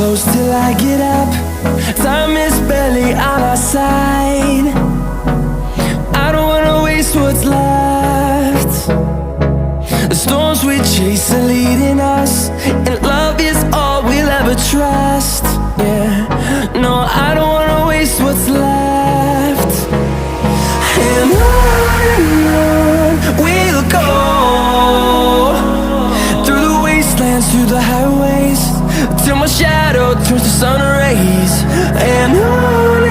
close till I get up. Time is barely on our side. I don't wanna waste what's left. The storms we chase are leading us, and love is all we'll ever trust. Yeah, no, I don't wanna waste what's left. And on we'll go, through the wastelands, through the highways, till my shadow turns to sun rays. And on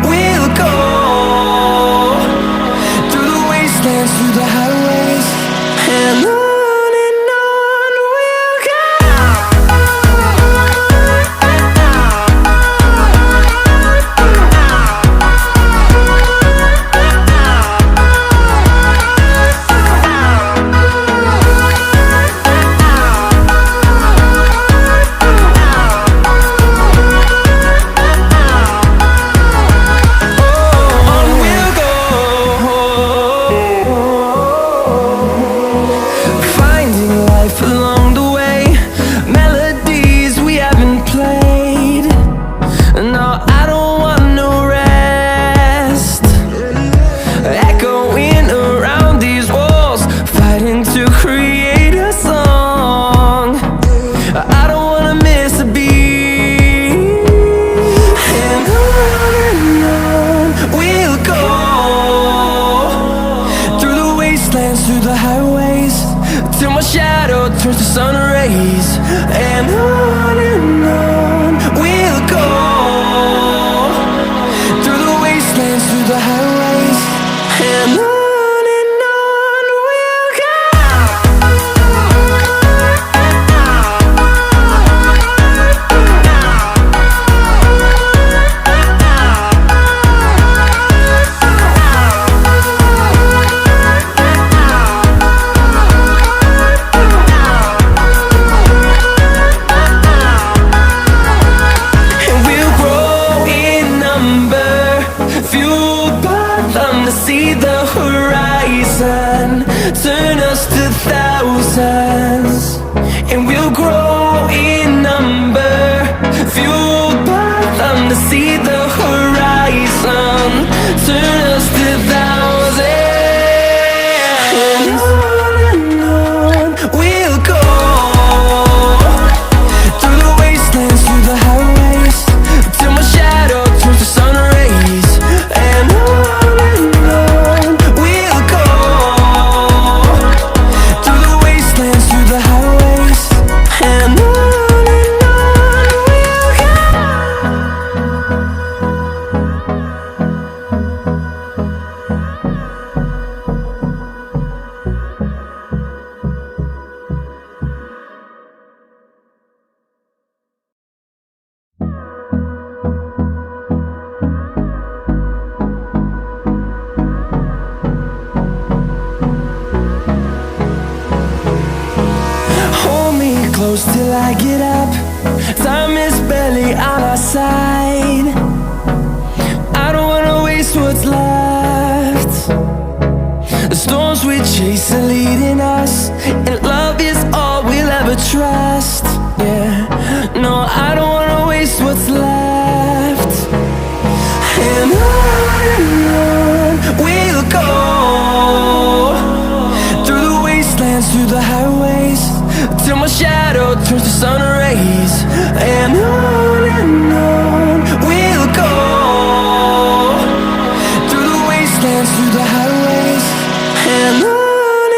we'll go, through the wastelands, through the highways, and on we'll go. Through the highways, till my shadow turns to sun rays. And on we'll go, through the wastelands, through the highways, and on we'll go. See the horizon, turn us to thousands, and we'll grow in number, fueled by them. To see the horizon, turn us to thousands, and on we'll go, through the wastelands, through the highways, till my shadow turns to sun rays. And on close till I get up. Time is barely on our side. I don't wanna waste what's left. The storms we chase are leading us, and love is all we'll ever trust. Yeah, no, I don't wanna waste what's left. And on we'll go, through the wastelands, through the highways, till my shadow turns to sun rays. And on we'll go, through the wastelands, through the highways, and on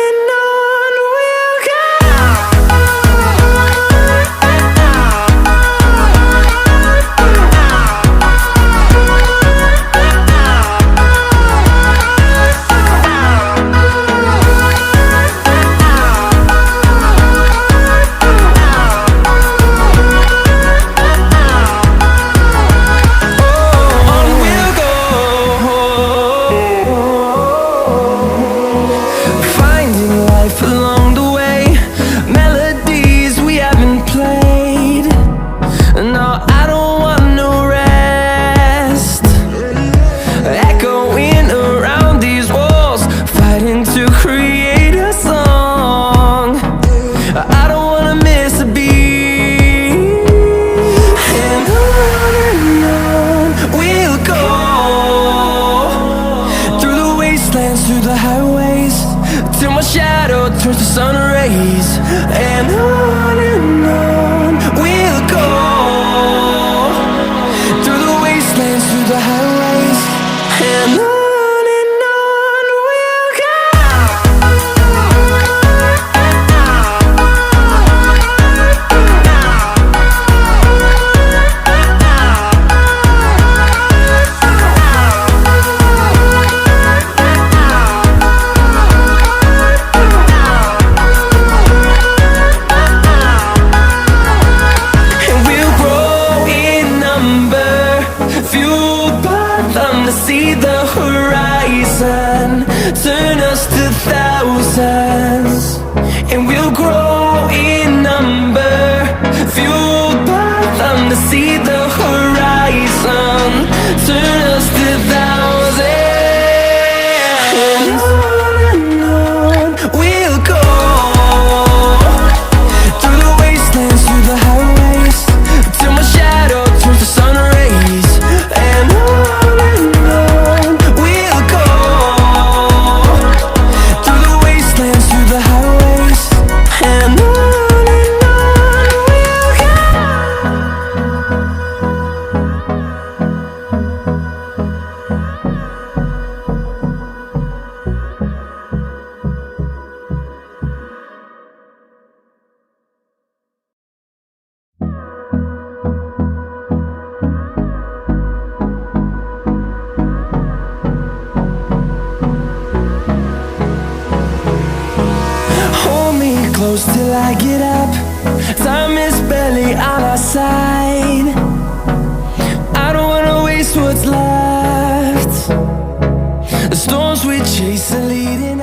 the highways, and on we'll go. And we'll grow in number, fueled by them to see the horizon, turn us to thousands. And we'll grow in number, fueled by them to see the horizon, turn us to thousands. And on we'll go, through the wastelands, through the highways, till my shadow turns to sun rays. And on we'll go, through the wastelands, through the highways, and on we'll go. Hold me close till I get up. Time is barely on our side. I don't wanna waste what's left. The storms we chase are leading